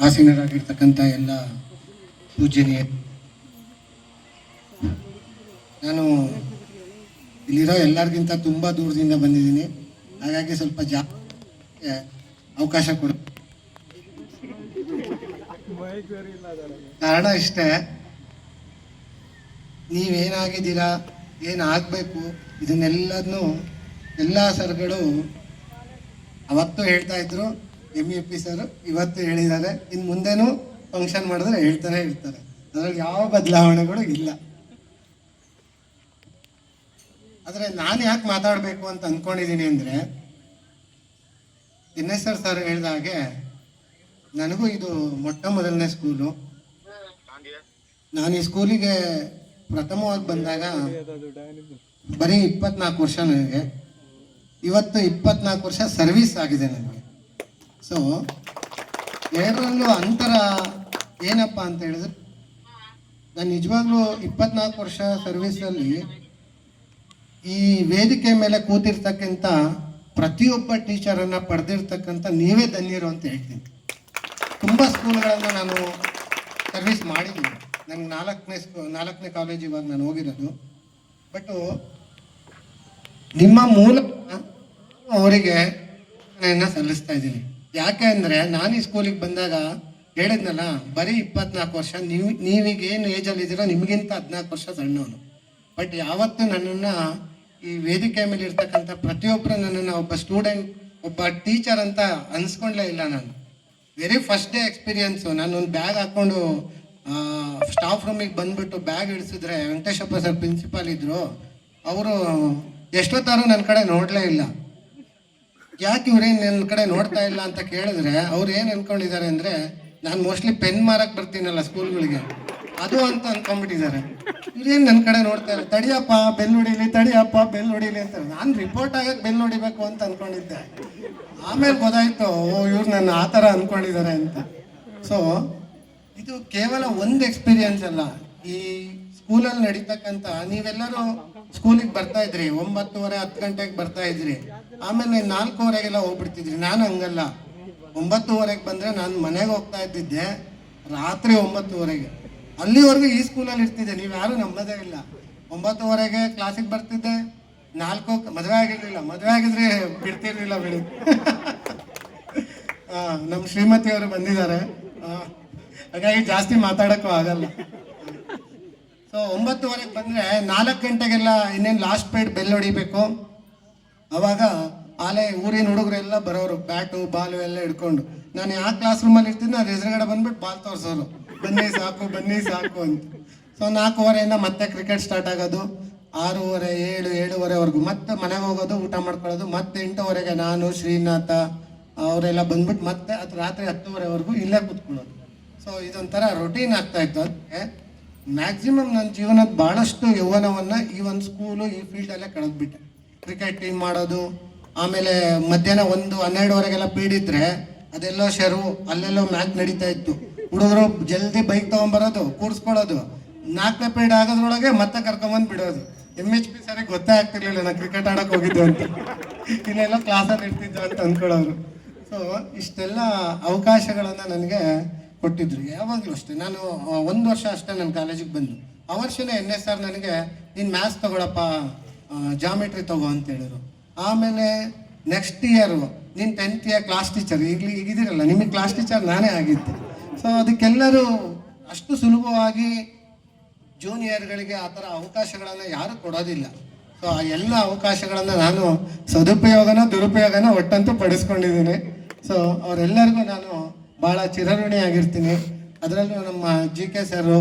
ಆಸೀನರಾಗಿರ್ತಕ್ಕಂಥ ಎಲ್ಲ ಪೂಜನೀಯ, ನಾನು ಇಲ್ಲಿರೋ ಎಲ್ಲರಿಗಿಂತ ತುಂಬ ದೂರದಿಂದ ಬಂದಿದ್ದೀನಿ. ಹಾಗಾಗಿ ಸ್ವಲ್ಪ ಅವಕಾಶ ಕೊಡ. ಕಾರಣ ಇಷ್ಟೇ, ನೀವೇನಾಗಿದ್ದೀರಾ, ಏನಾಗಬೇಕು, ಇದನ್ನೆಲ್ಲದನ್ನು ಎಲ್ಲ ಸರ್ಗಳು ಅವತ್ತು ಹೇಳ್ತಾ ಇದ್ರು. MEP ಸರ್ ಇವತ್ತು ಹೇಳಿದ್ದಾರೆ, ಇನ್ನು ಮುಂದೆನೂ ಫಂಕ್ಷನ್ ಮಾಡಿದ್ರೆ ಹೇಳ್ತಾನೆ ಇರ್ತಾರೆ. ಅದರಲ್ಲಿ ಯಾವ ಬದಲಾವಣೆಗಳು ಇಲ್ಲ. ಆದರೆ ನಾನು ಯಾಕೆ ಮಾತಾಡಬೇಕು ಅಂತ ಅಂದ್ಕೊಂಡಿದ್ದೀನಿ ಅಂದರೆ, NSR ಸರ್ ಹೇಳಿದ ಹಾಗೆ ನನಗೂ ಇದು ಮೊಟ್ಟ ಮೊದಲನೇ ಸ್ಕೂಲು. ನಾನು ಈ ಸ್ಕೂಲಿಗೆ ಪ್ರಥಮವಾಗಿ ಬಂದಾಗ ಬರೀ 24 ವರ್ಷ ನನಗೆ. ಇವತ್ತು 24 ವರ್ಷ ಸರ್ವಿಸ್ ಆಗಿದೆ ನನಗೆ. ಸೊ ಎರಡರಲ್ಲೂ ಅಂತರ ಏನಪ್ಪ ಅಂತ ಹೇಳಿದ್ರೆ, ನಾನು ನಿಜವಾಗ್ಲೂ 24 ವರ್ಷ ಸರ್ವಿಸಲ್ಲಿ ಈ ವೇದಿಕೆ ಮೇಲೆ ಕೂತಿರ್ತಕ್ಕಂಥ ಪ್ರತಿಯೊಬ್ಬ ಟೀಚರನ್ನು ಪಡೆದಿರ್ತಕ್ಕಂಥ ನೀವೇ ಧನ್ಯರು ಅಂತ ಹೇಳ್ತೀನಿ. ತುಂಬ ಸ್ಕೂಲ್ಗಳನ್ನು ನಾನು ಸರ್ವಿಸ್ ಮಾಡಿದ್ದೀನಿ. ನನಗೆ ನಾಲ್ಕನೇ ಕಾಲೇಜ್ ಇವಾಗ ನಾನು ಹೋಗಿರೋದು. ಬಟ್ಟು ನಿಮ್ಮ ಮೂಲಕ ಅವರಿಗೆ ನಾನು ಸಲ್ಲಿಸ್ತಾ ಇದ್ದೀನಿ. ಯಾಕೆ ಅಂದರೆ, ನಾನು ಈ ಸ್ಕೂಲಿಗೆ ಬಂದಾಗ ಹೇಳಿದ್ನಲ್ಲ, ಬರೀ 24 ವರ್ಷ, ನೀವೀಗೇನು ಏಜಲ್ಲಿ ಇದ್ದೀರೋ ನಿಮಗಿಂತ 14 ವರ್ಷ ಸಣ್ಣವನು. ಬಟ್ ಯಾವತ್ತೂ ನನ್ನನ್ನು ಈ ವೇದಿಕೆ ಮೇಲೆ ಇರ್ತಕ್ಕಂಥ ಪ್ರತಿಯೊಬ್ಬರು ನನ್ನನ್ನು ಒಬ್ಬ ಸ್ಟೂಡೆಂಟ್, ಒಬ್ಬ ಟೀಚರ್ ಅಂತ ಅನ್ಸ್ಕೊಂಡ್ಲೇ ಇಲ್ಲ. ನಾನು ವೆರಿ ಫಸ್ಟ್ ಡೇ ಎಕ್ಸ್ಪೀರಿಯನ್ಸು. ನಾನು ಒಂದು ಬ್ಯಾಗ್ ಹಾಕ್ಕೊಂಡು ಸ್ಟಾಫ್ ರೂಮಿಗೆ ಬಂದುಬಿಟ್ಟು ಬ್ಯಾಗ್ ಇಳಿಸಿದ್ರೆ, ವೆಂಕಟೇಶಪ್ಪ ಸರ್ ಪ್ರಿನ್ಸಿಪಾಲ್ ಇದ್ದರು, ಅವರು ಎಷ್ಟೊತ್ತಾರು ನನ್ನ ಕಡೆ ನೋಡಲೇ ಇಲ್ಲ. ಯಾಕೆ ಇವ್ರೇನು ನನ್ನ ಕಡೆ ನೋಡ್ತಾ ಇಲ್ಲ ಅಂತ ಕೇಳಿದ್ರೆ, ಅವ್ರು ಏನು ಅಂದ್ಕೊಂಡಿದ್ದಾರೆ ಅಂದರೆ, ನಾನು ಮೋಸ್ಟ್ಲಿ ಪೆನ್ ಮಾರಕ್ಕೆ ಬರ್ತೀನಲ್ಲ ಸ್ಕೂಲ್ಗಳಿಗೆ, ಅದು ಅಂತ ಅಂದ್ಕೊಂಡ್ಬಿಟ್ಟಿದ್ದಾರೆ. ಇವ್ರೇನು ನನ್ನ ಕಡೆ ನೋಡ್ತಾ ಇಲ್ಲ, ತಡಿಯಪ್ಪ ಬೆಲ್ ಹೊಡೀಲಿ, ತಡಿಯಪ್ಪ ಬೆಲ್ ಹೊಡೀಲಿ ಅಂತಾರೆ. ನಾನು ರಿಪೋರ್ಟ್ ಆಗಕ್ಕೆ ಬೆಲ್ ಹೊಡಿಬೇಕು ಅಂತ ಅಂದ್ಕೊಂಡಿದ್ದೆ. ಆಮೇಲೆ ಗೊತ್ತಾಯ್ತು, ಇವ್ರು ನನ್ನ ಆ ಥರ ಅಂದ್ಕೊಂಡಿದ್ದಾರೆ ಅಂತ. ಸೊ ಇದು ಕೇವಲ ಒಂದು ಎಕ್ಸ್ಪೀರಿಯನ್ಸ್ ಅಲ್ಲ. ಈ ಸ್ಕೂಲಲ್ಲಿ ನಡೀತಕ್ಕಂಥ, ನೀವೆಲ್ಲರೂ ಸ್ಕೂಲಿಗೆ ಬರ್ತಾ ಇದ್ರಿ 9:30 10 ಗಂಟೆಗೆ ಬರ್ತಾ ಇದ್ರಿ, ಆಮೇಲೆ 4:15ಗೆಲ್ಲ ಹೋಗ್ಬಿಡ್ತಿದ್ರಿ. ನಾನು ಹಂಗಲ್ಲ, 9:30ಗೆ ಬಂದರೆ ನಾನು ಮನೆಗೆ ಹೋಗ್ತಾ ಇದ್ದಿದ್ದೆ ರಾತ್ರಿ 9:30ಗೆ. ಅಲ್ಲಿವರೆಗೂ ಈ ಸ್ಕೂಲಲ್ಲಿ ಇರ್ತಿದ್ದೆ. ನೀವು ಯಾರು ನಂಬೋದೇ ಇಲ್ಲ. 9:30ಗೆ ಕ್ಲಾಸಿಗೆ ಬರ್ತಿದ್ದೆ, 4 ಮದುವೆ ಆಗಿರಲಿಲ್ಲ. ಮದುವೆ ಆಗಿದ್ರೆ ಬಿಡ್ತಿರ್ಲಿಲ್ಲ ಬಿಡಿ. ನಮ್ಮ ಶ್ರೀಮತಿಯವರು ಬಂದಿದ್ದಾರೆ, ಹಾಗಾಗಿ ಜಾಸ್ತಿ ಮಾತಾಡೋಕ್ಕೂ ಆಗಲ್ಲ. ಸೊ 9:30ಗೆ ಬಂದರೆ 4 ಗಂಟೆಗೆಲ್ಲ ಇನ್ನೇನು ಲಾಸ್ಟ್ ಪೀರಿಯಡ್ ಬೆಲ್ ಹೊಡಿಬೇಕು. ಅವಾಗ ಆಲೆ ಊರಿನ ಹುಡುಗರೆಲ್ಲ ಬರೋರು, ಬ್ಯಾಟು ಬಾಲು ಎಲ್ಲ ಹಿಡ್ಕೊಂಡು. ನಾನು ಯಾವ ಕ್ಲಾಸ್ ರೂಮಲ್ಲಿ ಇರ್ತೀನಿ ಅದು ಎದುರುಗಡೆ ಬಂದ್ಬಿಟ್ಟು ಬಾಲ್ ತೋರಿಸೋರು, ಬನ್ನಿ ಸಾಕು ಬನ್ನಿ ಸಾಕು ಅಂತ. ಸೊ 4:15ಇಂದ ಮತ್ತೆ ಕ್ರಿಕೆಟ್ ಸ್ಟಾರ್ಟ್ ಆಗೋದು. 6:30 7 7:30ವರೆಗೂ ಮತ್ತೆ ಮನೆಗೆ ಹೋಗೋದು, ಊಟ ಮಾಡ್ಕೊಳ್ಳೋದು. ಮತ್ತೆ 8:00ಗೆ ನಾನು ಶ್ರೀನಾಥ ಅವರೆಲ್ಲ ಬಂದ್ಬಿಟ್ಟು ಮತ್ತೆ ಅದು ರಾತ್ರಿ 10:30ವರೆಗೂ ಇಲ್ಲೇ ಕೂತ್ಕೊಳ್ಳೋದು. ಸೊ ಇದೊಂಥರ ರೊಟೀನ್ ಆಗ್ತಾಯಿತ್ತು. ಅದಕ್ಕೆ ಮ್ಯಾಕ್ಸಿಮಮ್ ನನ್ನ ಜೀವನದ ಭಾಳಷ್ಟು ಯೌವನವನ್ನು ಈ ಒಂದು ಸ್ಕೂಲು, ಈ ಫೀಲ್ಡಲ್ಲೇ ಕಳೆದ್ಬಿಟ್ಟೆ. ಕ್ರಿಕೆಟ್ ಟೀಮ್ ಮಾಡೋದು, ಆಮೇಲೆ ಮಧ್ಯಾಹ್ನ 1-12ವರೆಗೆಲ್ಲ ಪೀಡಿದ್ರೆ ಅದೆಲ್ಲೋ ಶೆರವು ಅಲ್ಲೆಲ್ಲೋ ಮ್ಯಾಚ್ ನಡೀತಾ ಇತ್ತು. ಹುಡುಗರು ಜಲ್ದಿ ಬೈಕ್ ತೊಗೊಂಬರೋದು, ಕೂಡಿಸ್ಕೊಳ್ಳೋದು, 4ನೇ ಪೀರಿಯಡ್ ಆಗೋದ್ರೊಳಗೆ ಮತ್ತೆ ಕರ್ಕೊಂಬಂದು ಬಿಡೋದು. MHP ಸರಿಗೆ ಗೊತ್ತೇ ಆಗ್ತಿರ್ಲಿಲ್ಲ ನಾನು ಕ್ರಿಕೆಟ್ ಆಡೋಕೆ ಹೋಗಿದ್ದು ಅಂತ, ಇಲ್ಲೆಲ್ಲ ಕ್ಲಾಸಲ್ಲಿ ಇರ್ತಿದ್ದು ಅಂತ ಅಂದ್ಕೊಳ್ಳೋರು. ಸೊ ಇಷ್ಟೆಲ್ಲ ಅವಕಾಶಗಳನ್ನು ನನಗೆ ಕೊಟ್ಟಿದ್ರು. ಯಾವಾಗಲೂ ಅಷ್ಟೇ, ನಾನು 1 ವರ್ಷ ಅಷ್ಟೇ ನನ್ನ ಕಾಲೇಜಿಗೆ ಬಂದು, ಆ ವರ್ಷನೇ NSR ನನಗೆ ನೀನು ಮ್ಯಾಥ್ಸ್ ತೊಗೊಳಪ್ಪ, ಜಾಮೆಟ್ರಿ ತಗೋ ಅಂತ ಹೇಳಿದ್ರು. ಆಮೇಲೆ ನೆಕ್ಸ್ಟ್ ಇಯರು ನೀನು 10th ಇಯರ್ ಕ್ಲಾಸ್ ಟೀಚರ್, ಈಗಿದ್ದೀರಲ್ಲ ನಿಮಗೆ ಕ್ಲಾಸ್ ಟೀಚರ್ ನಾನೇ ಆಗಿದ್ದು. ಸೊ ಅದಕ್ಕೆಲ್ಲರೂ ಅಷ್ಟು ಸುಲಭವಾಗಿ ಜೂನಿಯರ್ಗಳಿಗೆ ಆ ಥರ ಅವಕಾಶಗಳನ್ನು ಯಾರೂ ಕೊಡೋದಿಲ್ಲ. ಸೊ ಆ ಎಲ್ಲ ಅವಕಾಶಗಳನ್ನು ನಾನು ಸದುಪಯೋಗನ ದುರುಪಯೋಗನ ಒಟ್ಟಂತೂ ಪಡಿಸ್ಕೊಂಡಿದ್ದೀನಿ. ಸೊ ಅವರೆಲ್ಲರಿಗೂ ನಾನು ಭಾಳ ಚಿರಋಣಿ ಆಗಿರ್ತೀನಿ. ಅದರಲ್ಲೂ ನಮ್ಮ GK ಸರು,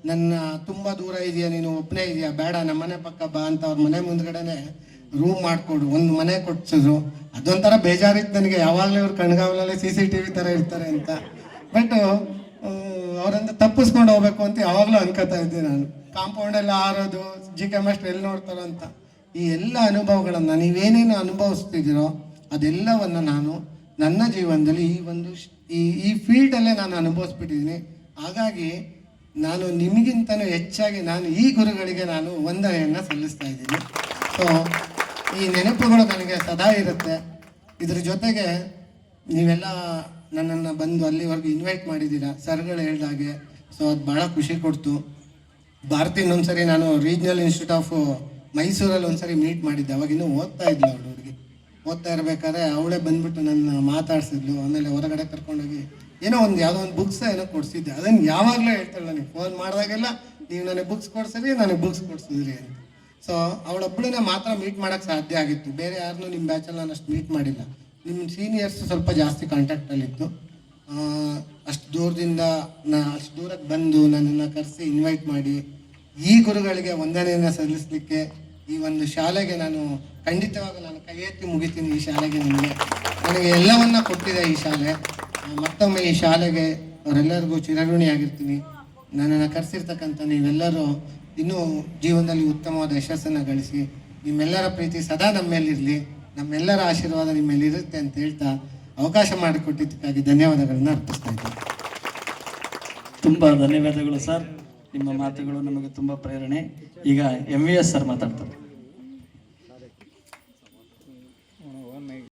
ನನ್ನ ತುಂಬ ದೂರ ಇದೆಯಾ ನೀನು, ಒಬ್ಬನೇ ಇದೆಯಾ, ಬೇಡ ನಮ್ಮ ಮನೆ ಪಕ್ಕ ಬಾ ಅಂತ ಅವ್ರ ಮನೆ ಮುಂದ್ಗಡೆನೆ ರೂಮ್ ಮಾಡಿಕೊಡು, ಒಂದು ಮನೆ ಕೊಡ್ಸಿದ್ರು. ಅದೊಂಥರ ಬೇಜಾರಿತ್ತು ನನಗೆ, ಯಾವಾಗಲೂ ಇವ್ರು ಕಣ್ಗಾವಲಲ್ಲಿ CCTV ಥರ ಇರ್ತಾರೆ ಅಂತ. ಬಟ್ ಅವರಿಂದ ತಪ್ಪಿಸ್ಕೊಂಡು ಹೋಗ್ಬೇಕು ಅಂತ ಯಾವಾಗಲೂ ಅನ್ಕೋತಾ ಇದ್ದೆ ನಾನು. ಕಾಂಪೌಂಡೆಲ್ಲ ಆರೋದು, GK ಮಾಸ್ಟರ್ ಎಲ್ಲಿ ನೋಡ್ತಾರೋ ಅಂತ. ಈ ಎಲ್ಲ ಅನುಭವಗಳನ್ನು ನೀವೇನೇನು ಅನುಭವಿಸ್ತಿದ್ದೀರೋ ಅದೆಲ್ಲವನ್ನು ನಾನು ನನ್ನ ಜೀವನದಲ್ಲಿ ಈ ಫೀಲ್ಡಲ್ಲೇ ನಾನು ಅನುಭವಿಸ್ಬಿಟ್ಟಿದ್ದೀನಿ. ಹಾಗಾಗಿ ನಾನು ನಿಮಗಿಂತನೂ ಹೆಚ್ಚಾಗಿ ನಾನು ಈ ಗುರುಗಳಿಗೆ ನಾನು ವಂದನೆಯನ್ನು ಸಲ್ಲಿಸ್ತಾ ಇದ್ದೀನಿ. ಸೊ ಈ ನೆನಪುಗಳು ನನಗೆ ಸದಾ ಇರುತ್ತೆ. ಇದ್ರ ಜೊತೆಗೆ ನೀವೆಲ್ಲ ನನ್ನನ್ನು ಬಂದು ಅಲ್ಲಿವರೆಗೂ ಇನ್ವೈಟ್ ಮಾಡಿದ್ದೀರಾ ಸರ್ಗಳು ಹೇಳ್ದಾಗೆ. ಸೊ ಅದು ಭಾಳ ಖುಷಿ ಕೊಡ್ತು. ಭಾರತಿ ಇನ್ನೊಂದ್ಸರಿ ನಾನು ರೀಜ್ನಲ್ ಇನ್ಸ್ಟಿಟ್ಯೂಟ್ ಆಫ್ ಮೈಸೂರಲ್ಲಿ ಒಂದ್ಸರಿ ಮೀಟ್ ಮಾಡಿದ್ದೆ. ಅವಾಗಿನ್ನೂ ಓದ್ತಾ ಇದ್ಲು ಅವಳು ಹುಡುಗಿ. ಓದ್ತಾ ಇರಬೇಕಾದ್ರೆ ಅವಳೇ ಬಂದ್ಬಿಟ್ಟು ನನ್ನ ಮಾತಾಡ್ಸಿದ್ಲು. ಆಮೇಲೆ ಹೊರಗಡೆ ಕರ್ಕೊಂಡೋಗಿ ಏನೋ ಒಂದು ಯಾವುದೋ ಒಂದು ಬುಕ್ಸ್ ಏನೋ ಕೊಡಿಸಿದ್ದೆ. ಅದನ್ನು ಯಾವಾಗಲೂ ಹೇಳ್ತಾಳೆ ನನಗೆ ಫೋನ್ ಮಾಡಿದಾಗೆಲ್ಲ, ನೀವು ನನಗೆ ಬುಕ್ಸ್ ಕೊಡ್ಸಿದ್ರಿ, ನನಗೆ ಬುಕ್ಸ್ ಕೊಡ್ಸಿದ್ರಿ ಅಂತ. ಸೊ ಅವಳೊಬ್ಬಳನ್ನ ಮಾತ್ರ ಮೀಟ್ ಮಾಡೋಕ್ಕೆ ಸಾಧ್ಯ ಆಗಿತ್ತು. ಬೇರೆ ಯಾರನ್ನೂ ನಿಮ್ಮ ಬ್ಯಾಚಲ್ಲಿ ನಾನು ಅಷ್ಟು ಮೀಟ್ ಮಾಡಿಲ್ಲ. ನಿಮ್ಮ ಸೀನಿಯರ್ಸ್ ಸ್ವಲ್ಪ ಜಾಸ್ತಿ ಕಾಂಟ್ಯಾಕ್ಟಲ್ಲಿತ್ತು. ಅಷ್ಟು ದೂರದಿಂದ ಅಷ್ಟು ದೂರಕ್ಕೆ ಬಂದು ನನ್ನನ್ನು ಕರೆಸಿ ಇನ್ವೈಟ್ ಮಾಡಿ ಈ ಗುರುಗಳಿಗೆ ವಂದನೆಯನ್ನು ಸಲ್ಲಿಸಲಿಕ್ಕೆ ಈ ಒಂದು ಶಾಲೆಗೆ ನಾನು ಖಂಡಿತವಾಗ ನಾನು ಕೈ ಎತ್ತಿ ಮುಗಿತೀನಿ. ಈ ಶಾಲೆಗೆ ನನಗೆ ಎಲ್ಲವನ್ನ ಕೊಟ್ಟಿದೆ ಈ ಶಾಲೆ. ಮತ್ತೊಮ್ಮೆ ಈ ಶಾಲೆಗೆ ಅವರೆಲ್ಲರಿಗೂ ಚಿರಋಣಿಯಾಗಿರ್ತೀನಿ. ನನ್ನನ್ನು ಕರೆಸಿರ್ತಕ್ಕಂಥ ನೀವೆಲ್ಲರೂ ಇನ್ನೂ ಜೀವನದಲ್ಲಿ ಉತ್ತಮವಾದ ಯಶಸ್ಸನ್ನು ಗಳಿಸಿ, ನಿಮ್ಮೆಲ್ಲರ ಪ್ರೀತಿ ಸದಾ ನಮ್ಮ ಮೇಲಿರಲಿ, ನಮ್ಮೆಲ್ಲರ ಆಶೀರ್ವಾದ ನಿಮ್ಮ ಮೇಲಿರುತ್ತೆ ಅಂತ ಹೇಳ್ತಾ ಅವಕಾಶ ಮಾಡಿಕೊಟ್ಟಿದ್ದಕ್ಕಾಗಿ ಧನ್ಯವಾದಗಳನ್ನ ಅರ್ಪಿಸ್ತಾ ಇದ್ದೀನಿ. ತುಂಬ ಧನ್ಯವಾದಗಳು ಸರ್. ನಿಮ್ಮ ಮಾತುಗಳು ನಮಗೆ ತುಂಬ ಪ್ರೇರಣೆ. ಈಗ MVS ಸರ್ ಮಾತಾಡ್ತಾರೆ.